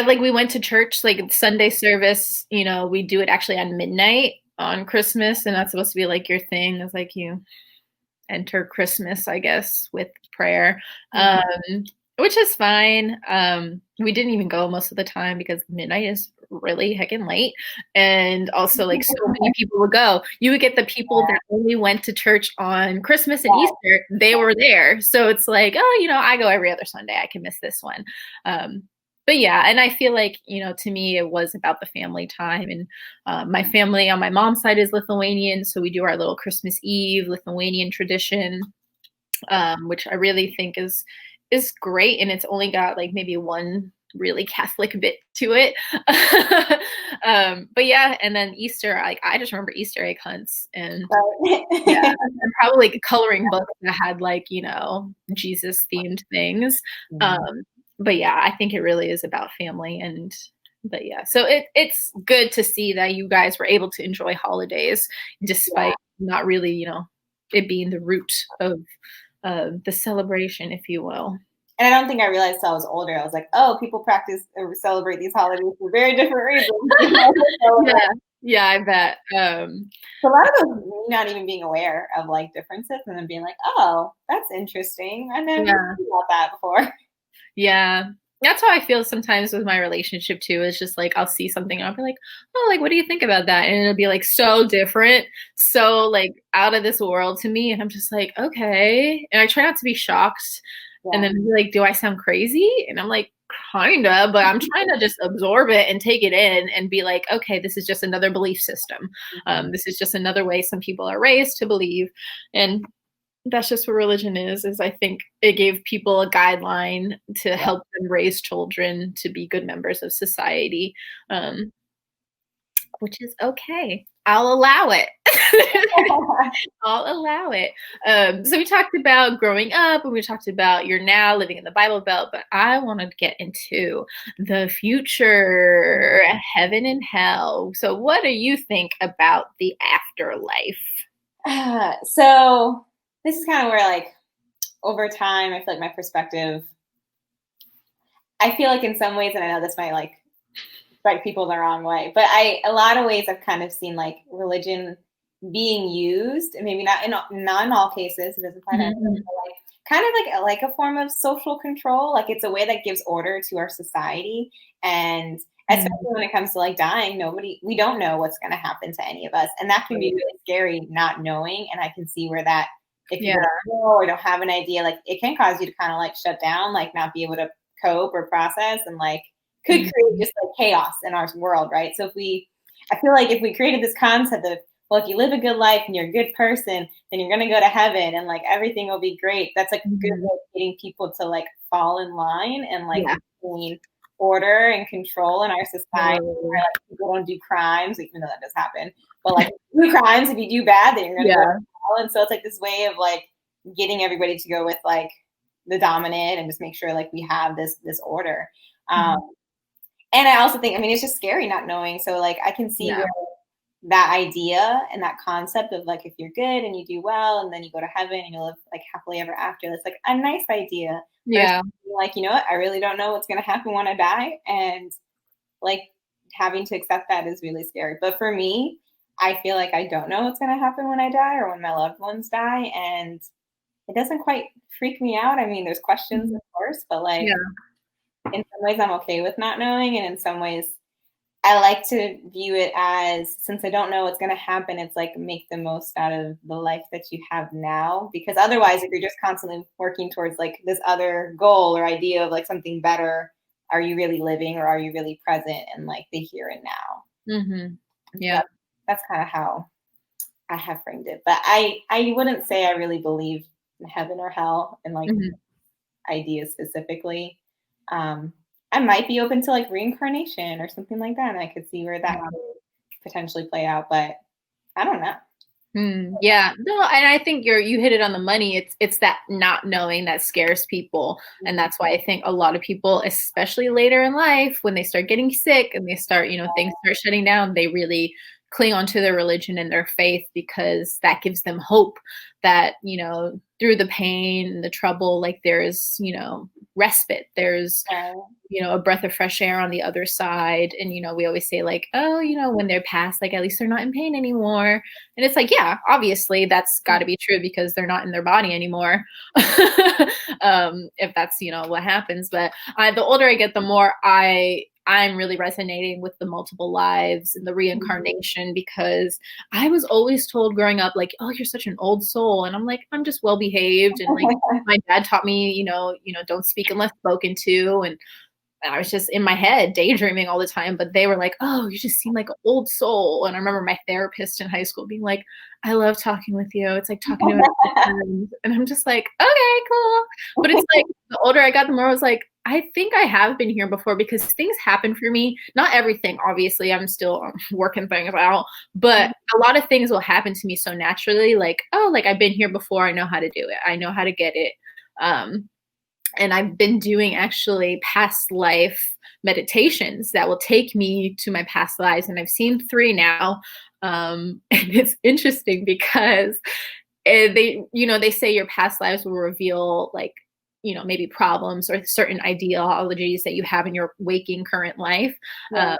Speaker 1: we went to church, like Sunday service, we do it actually on midnight on Christmas, and that's supposed to be like your thing. It's like you enter Christmas, I guess, with prayer, which is fine. We didn't even go most of the time because midnight is really heckin' late. And also, like, so many people would go. You would get the people that only went to church on Christmas and Easter, they were there. So it's like, oh, I go every other Sunday. I can miss this one. But yeah, and I feel like, to me, it was about the family time. And my family on my mom's side is Lithuanian. So we do our little Christmas Eve Lithuanian tradition, which I really think is great. And it's only got like maybe one really Catholic bit to it. But yeah, and then Easter, I just remember Easter egg hunts, and yeah, and probably like coloring books that had like, Jesus themed things. But yeah, I think it really is about family. But yeah, so it's good to see that you guys were able to enjoy holidays despite not really, it being the root of the celebration, if you will.
Speaker 2: And I don't think I realized till I was older. I was like, oh, people practice or celebrate these holidays for very different reasons.
Speaker 1: Yeah, I bet.
Speaker 2: So a lot of those, not even being aware of like differences, and then being like, oh, that's interesting. I never thought about that before.
Speaker 1: Yeah. That's how I feel sometimes with my relationship too. It's just like, I'll see something and I'll be like, oh, like, what do you think about that? And it'll be like so different, so like out of this world to me. And I'm just like, okay. And I try not to be shocked. And then be like, do I sound crazy? And I'm like, kinda, but I'm trying to just absorb it and take it in and be like, okay, this is just another belief system. This is just another way some people are raised to believe. And that's just what religion is I think it gave people a guideline to help them raise children to be good members of society, which is okay. I'll allow it. I'll allow it. So we talked about growing up, and we talked about you're now living in the Bible Belt, but I want to get into the future, heaven and hell. So what do you think about the afterlife?
Speaker 2: So this is kind of where, like, over time, I feel like my perspective, I feel like in some ways, and I know this might like strike people the wrong way, but a lot of ways I've kind of seen like religion being used, and maybe not in all cases, it doesn't apply to everyone, but like kind of like a form of social control. Like it's a way that gives order to our society, and especially when it comes to like dying, we don't know what's going to happen to any of us, and that can be really scary, not knowing. And I can see where that, if you don't know or don't have an idea, like it can cause you to kind of like shut down, like not be able to cope or process, and like could create just like chaos in our world, right? So I feel like if we created this concept of, well, if you live a good life and you're a good person, then you're going to go to heaven and like everything will be great. That's like a good way of getting people to like fall in line and like maintain order and control in our society. Where, like, people don't do crimes, even though that does happen. But like, do crimes, if you do bad, then you're going to go to hell. And so it's like this way of like getting everybody to go with like the dominant and just make sure like we have this order. And I also think, I mean, it's just scary not knowing. So like I can see where that idea and that concept of like, if you're good and you do well and then you go to heaven and you live like happily ever after, that's like a nice idea. Like, you know what, I really don't know what's going to happen when I die. And like having to accept that is really scary. But for me, I feel like I don't know what's going to happen when I die or when my loved ones die. And it doesn't quite freak me out. I mean, there's questions, of course, but like, in some ways I'm okay with not knowing, and in some ways I like to view it as, since I don't know what's going to happen, it's like make the most out of the life that you have now. Because otherwise, if you're just constantly working towards like this other goal or idea of like something better, are you really living, or are you really present in like the here and now?
Speaker 1: Mm-hmm. Yeah.
Speaker 2: So that's kind of how I have framed it. But I wouldn't say I really believe in heaven or hell and like
Speaker 1: Mm-hmm.
Speaker 2: ideas specifically. I might be open to like reincarnation or something like that, and I could see where that could potentially play out, but I don't know.
Speaker 1: Yeah, no, and I think you hit it on the money. It's that not knowing that scares people, and that's why I think a lot of people, especially later in life, when they start getting sick and they start, things start shutting down, they really cling onto their religion and their faith because that gives them hope that, through the pain and the trouble, like there's, respite. There's a breath of fresh air on the other side. And, we always say like, oh, when they're past, like, at least they're not in pain anymore. And it's like, yeah, obviously that's got to be true because they're not in their body anymore. If that's, what happens. But the older I get, the more I'm really resonating with the multiple lives and the reincarnation, because I was always told growing up, like, oh, you're such an old soul. And I'm like, I'm just well behaved. And like my dad taught me, don't speak unless spoken to. And I was just in my head daydreaming all the time, but they were like, oh, you just seem like an old soul. And I remember my therapist in high school being like, I love talking with you. It's like talking to a friend. And I'm just like, okay, cool. But it's like the older I got, the more I was like, I think I have been here before because things happen for me. Not everything, obviously. I'm still working things out, but a lot of things will happen to me so naturally. Like, oh, like I've been here before. I know how to do it. I know how to get it. And I've been doing actually past life meditations that will take me to my past lives. And I've seen 3 now. And it's interesting because they say your past lives will reveal like, maybe problems or certain ideologies that you have in your waking current life.
Speaker 2: Yeah.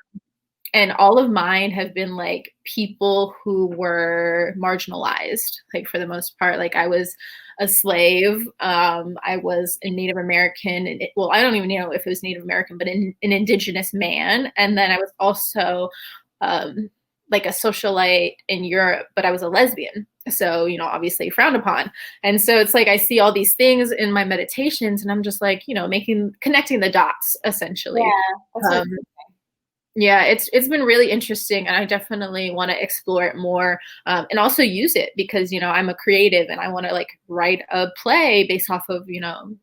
Speaker 1: And all of mine have been like people who were marginalized, like for the most part. Like I was a slave. I was a Native American. Well, I don't even know if it was Native American, but an indigenous man. And then I was also like a socialite in Europe, but I was a lesbian. So, obviously frowned upon. And so it's like I see all these things in my meditations and I'm just like, connecting the dots essentially.
Speaker 2: Yeah,
Speaker 1: yeah, it's been really interesting, and I definitely want to explore it more, and also use it because I'm a creative and I want to like write a play based off of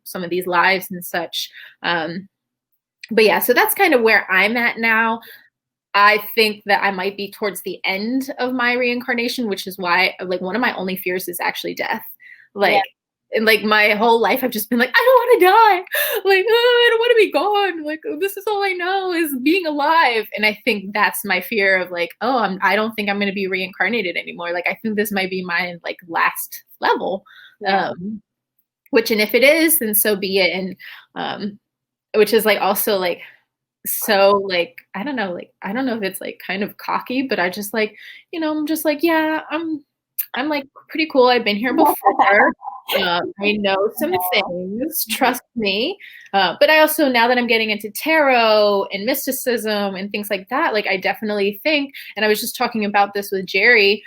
Speaker 1: some of these lives and such. But yeah, so that's kind of where I'm at now. I think that I might be towards the end of my reincarnation, which is why like one of my only fears is actually death. Like, and like my whole life, I've just been like, I don't want to die. Like, oh, I don't want to be gone. Like, this is all I know is being alive. And I think that's my fear of like, oh, I don't think I'm going to be reincarnated anymore. Like, I think this might be my like last level.
Speaker 2: Yeah.
Speaker 1: Which, and if it is, then so be it. And which is like also like, so like I don't know if it's like kind of cocky, but I just like I'm just like, yeah, I'm like pretty cool. I've been here before. I know some things, trust me. But I also, now that I'm getting into tarot and mysticism and things like that, like I definitely think, and I was just talking about this with Jerry,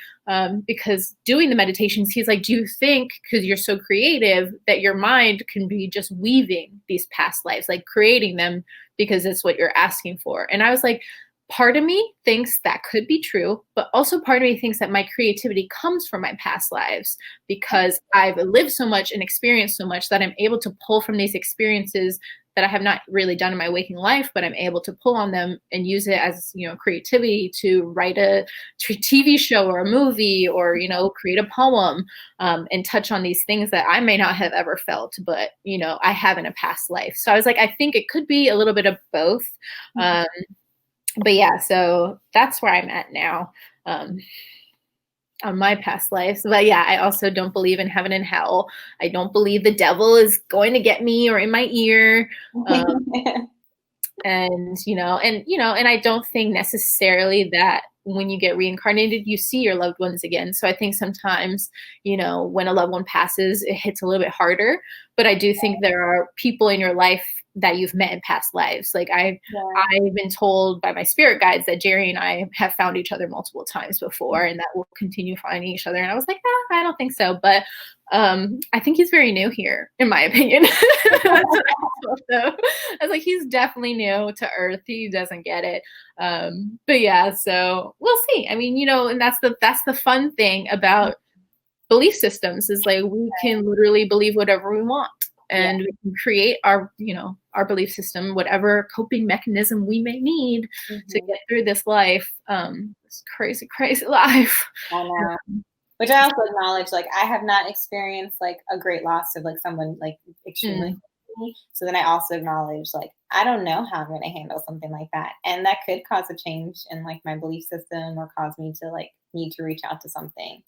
Speaker 1: because doing the meditations, he's like, do you think, because you're so creative, that your mind can be just weaving these past lives, like creating them because it's what you're asking for? And I was like, part of me thinks that could be true, but also part of me thinks that my creativity comes from my past lives because I've lived so much and experienced so much that I'm able to pull from these experiences that I have not really done in my waking life, but I'm able to pull on them and use it as, creativity to write a TV show or a movie or, create a poem, and touch on these things that I may not have ever felt, but, I have in a past life. So I was like, I think it could be a little bit of both. But yeah, so that's where I'm at now, on my past lives. But yeah, I also don't believe in heaven and hell. I don't believe the devil is going to get me or in my ear. And I don't think necessarily that when you get reincarnated, you see your loved ones again. So I think sometimes, when a loved one passes, it hits a little bit harder. But I do think there are people in your life that you've met in past lives. Like I've been told by my spirit guides that Jerry and I have found each other multiple times before, and that we'll continue finding each other. And I was like, I don't think so. But I think he's very new here, in my opinion. That's what I thought, though. I was like, he's definitely new to Earth. He doesn't get it. But yeah, so we'll see. I mean, and that's the fun thing about belief systems is like we can literally believe whatever we want. And we can create our belief system, whatever coping mechanism we may need to get through this life, this crazy, crazy life.
Speaker 2: I know. Which I also acknowledge, like, I have not experienced, like, a great loss of, like, someone, like, extremely me. So then I also acknowledge, like, I don't know how I'm going to handle something like that. And that could cause a change in, like, my belief system or cause me to, like, need to reach out to something.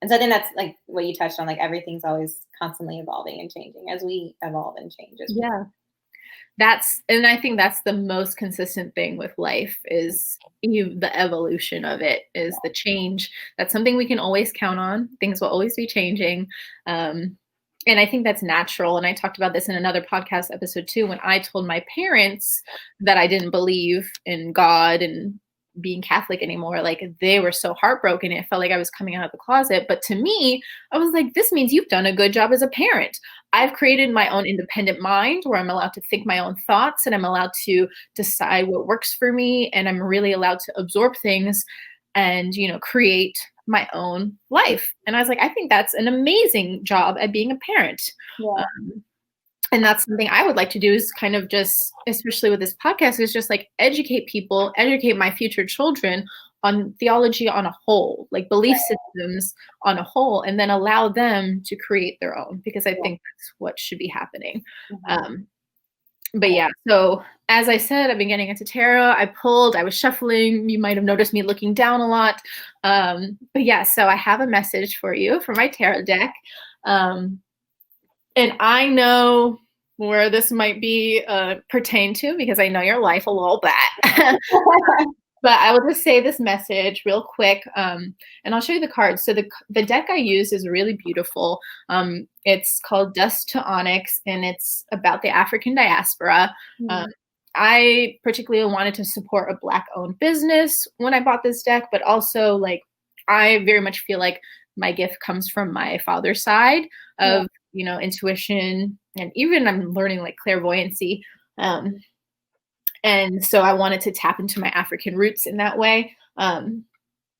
Speaker 2: And so I think that's like what you touched on, like everything's always constantly evolving and changing as we evolve and change.
Speaker 1: Yeah. And I think that's the most consistent thing with life is the evolution of it, is the change. That's something we can always count on. Things will always be changing. And I think that's natural. And I talked about this in another podcast episode too, when I told my parents that I didn't believe in God and being Catholic anymore. Like they were so heartbroken. It felt like I was coming out of the closet. But to me, I was like, this means you've done a good job as a parent. I've created my own independent mind where I'm allowed to think my own thoughts and I'm allowed to decide what works for me. And I'm really allowed to absorb things and, create my own life. And I was like, I think that's an amazing job at being a parent.
Speaker 2: Yeah.
Speaker 1: And that's something I would like to do is kind of just, especially with this podcast, is just like educate my future children on theology on a whole, like belief systems on a whole, and then allow them to create their own, because I think that's what should be happening. But yeah, so as I said, I've been getting into tarot. I was shuffling. You might have noticed me looking down a lot. But yeah, so I have a message for you for my tarot deck. And I know where this might be pertain to, because I know your life a little bit. But I will just say this message real quick, and I'll show you the cards. So the deck I use is really beautiful. It's called Dust to Onyx, and it's about the African diaspora. I particularly wanted to support a Black-owned business when I bought this deck, but also like I very much feel like my gift comes from my father's side of intuition, and even I'm learning like clairvoyancy. And so I wanted to tap into my African roots in that way.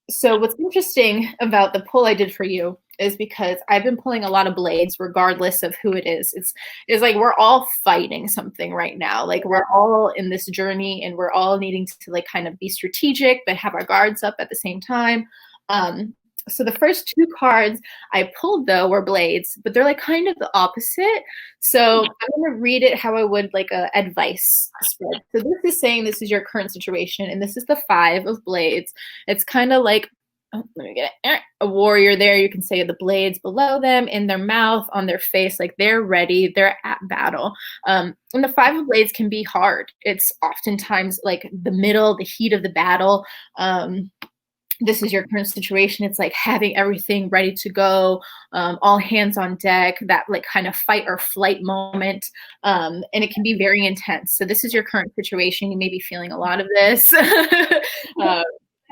Speaker 1: So what's interesting about the pull I did for you is because I've been pulling a lot of blades, regardless of who it is. It's like we're all fighting something right now. Like we're all in this journey, and we're all needing to like kind of be strategic, but have our guards up at the same time. So the first two cards I pulled, though, were blades, but they're like kind of the opposite. So I'm going to read it how I would like a advice spread. So this is saying this is your current situation, and this is the 5 of blades. It's kind of like, let me get it. A warrior there. You can say the blades below them, in their mouth, on their face, like they're ready, they're at battle. And the 5 of blades can be hard. It's oftentimes like the middle, the heat of the battle. This is your current situation. It's like having everything ready to go, all hands on deck, that like kind of fight or flight moment. And it can be very intense. So this is your current situation. You may be feeling a lot of this.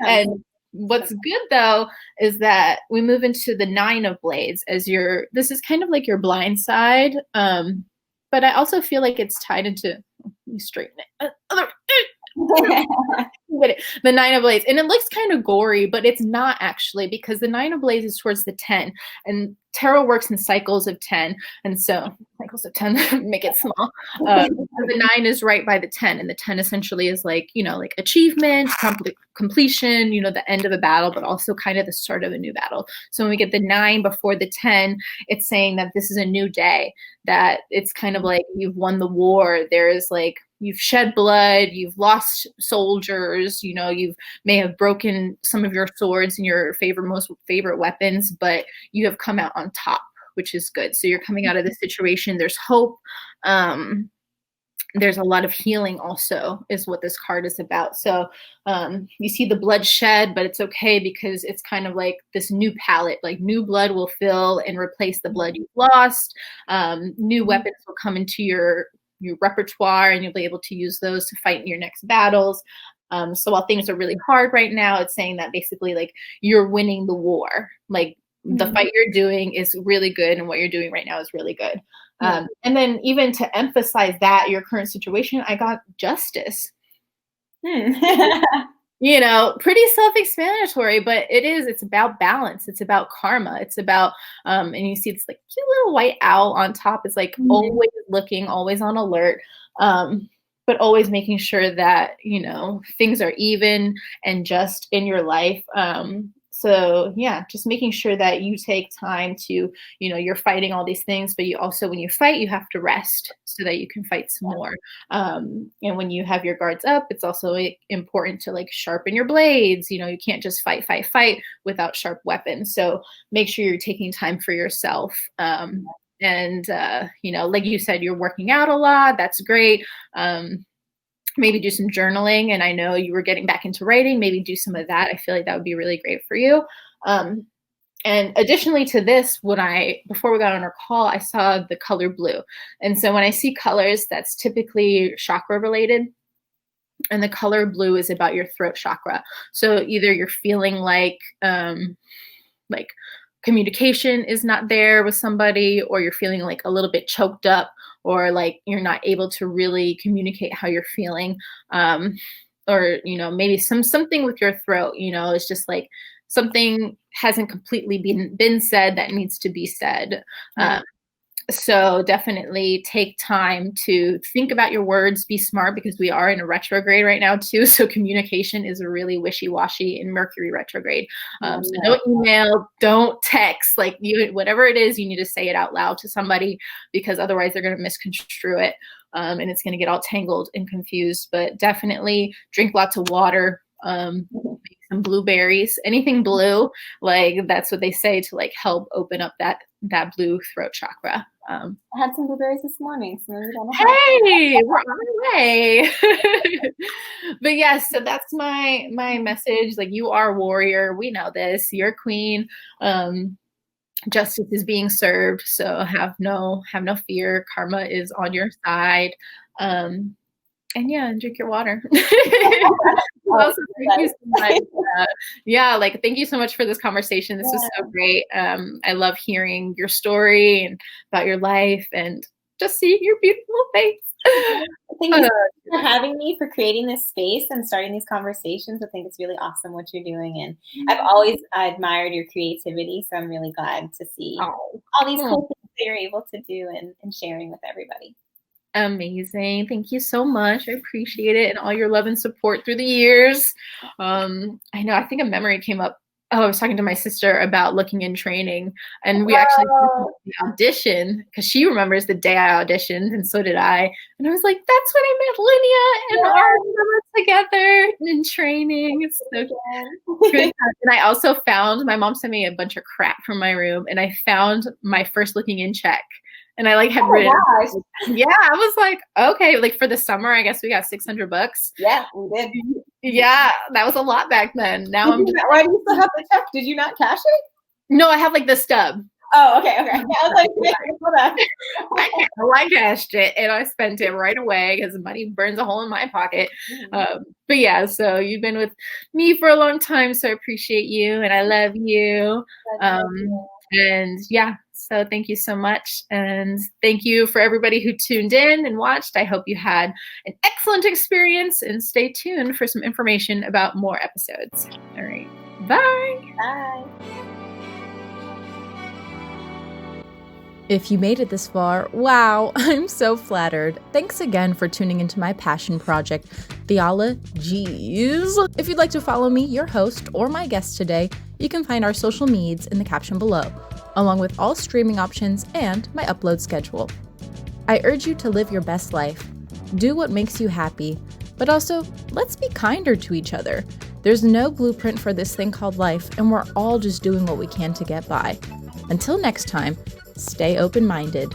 Speaker 1: And what's good though, is that we move into the 9 of blades this is kind of like your blind side. But I also feel like it's tied into, let me straighten it. The 9 of blades, and it looks kind of gory, but it's not actually, because the 9 of blades is towards the 10, and tarot works in cycles of 10, and so cycles of 10 make it small. The 9 is right by the 10, and the 10 essentially is like like achievement, completion, the end of a battle, but also kind of the start of a new battle. So when we get the 9 before the 10, it's saying that this is a new day, that it's kind of like you've won the war. There's like you've shed blood, you've lost soldiers, you may have broken some of your swords and your most favorite weapons, but you have come out on top, which is good. So you're coming out of this situation. There's hope. There's a lot of healing also, is what this card is about. So you see the blood shed, but it's okay, because it's kind of like this new palette, like new blood will fill and replace the blood you've lost. New weapons will come into your your repertoire, and you'll be able to use those to fight in your next battles. So while things are really hard right now, it's saying that basically like you're winning the war. Like the fight you're doing is really good, and what you're doing right now is really good. And then even to emphasize that your current situation, I got justice. You know, pretty self-explanatory, but it's about balance. It's about karma. It's about, and you see this like cute little white owl on top. It's like always looking, always on alert, but always making sure that, you know, things are even and just in your life. So yeah, just making sure that you take time to, you know, you're fighting all these things, but you also, when you fight, you have to rest so that you can fight some more. And when you have your guards up, it's also like, important to like sharpen your blades. You know, you can't just fight without sharp weapons. So make sure you're taking time for yourself. And, you know, like you said, you're working out a lot. That's great. Maybe do some journaling. And I know you were getting back into writing, maybe do some of that. I feel like that would be really great for you. And additionally to this, before we got on our call, I saw the color blue. And so when I see colors, that's typically chakra related. And the color blue is about your throat chakra. So either you're feeling like communication is not there with somebody, or you're feeling like a little bit choked up, or like you're not able to really communicate how you're feeling. Or, you know, maybe something with your throat, you know, it's just like something hasn't completely been said that needs to be said. So definitely take time to think about your words, be smart, because we are in a retrograde right now too. So communication is really wishy-washy in Mercury retrograde. So don't email, don't text, like whatever it is, you need to say it out loud to somebody, because otherwise they're going to misconstrue it. And it's going to get all tangled and confused. But definitely drink lots of water, some blueberries, anything blue, like that's what they say to like help open up that blue throat chakra.
Speaker 2: I had some blueberries this morning. So
Speaker 1: hey, we're on our way. But yes, so that's my message. Like, you are a warrior. We know this. You're a queen. Justice is being served. So have no fear. Karma is on your side. And yeah, and drink your water. Also, thank you so much. Thank you so much for this conversation. This was so great. I love hearing your story and about your life, and just seeing your beautiful face.
Speaker 2: Thank you for having me, for creating this space and starting these conversations. I think it's really awesome what you're doing, and I've always admired your creativity. So I'm really glad to see all these cool things that you're able to do and sharing with everybody.
Speaker 1: Amazing. Thank you so much. I appreciate it, and all your love and support through the years. I know, I think a memory came up. I was talking to my sister about looking in training, and we actually did the audition, because she remembers the day I auditioned, and so did I. And I was like, that's when I met Linnea and our together in training. It's so good. And I also found, my mom sent me a bunch of crap from my room, and I found my first looking in check. And I had written, I was like, okay, like for the summer, I guess we got $600.
Speaker 2: Yeah, we did.
Speaker 1: Yeah, that was a lot back then. Now
Speaker 2: why do you still have the check? Did you not cash it?
Speaker 1: No, I have like the stub.
Speaker 2: Oh, okay. Yeah, I was like,
Speaker 1: I cashed it and I spent it right away because money burns a hole in my pocket. But yeah, so you've been with me for a long time, so I appreciate you and I love you. And yeah, so thank you so much. And thank you for everybody who tuned in and watched. I hope you had an excellent experience, and stay tuned for some information about more episodes. All right. Bye.
Speaker 2: Bye.
Speaker 3: If you made it this far, wow, I'm so flattered. Thanks again for tuning into my passion project, Theologeez. If you'd like to follow me, your host, or my guest today, you can find our social medias in the caption below, along with all streaming options and my upload schedule. I urge you to live your best life. Do what makes you happy, but also let's be kinder to each other. There's no blueprint for this thing called life, and we're all just doing what we can to get by. Until next time, stay open-minded.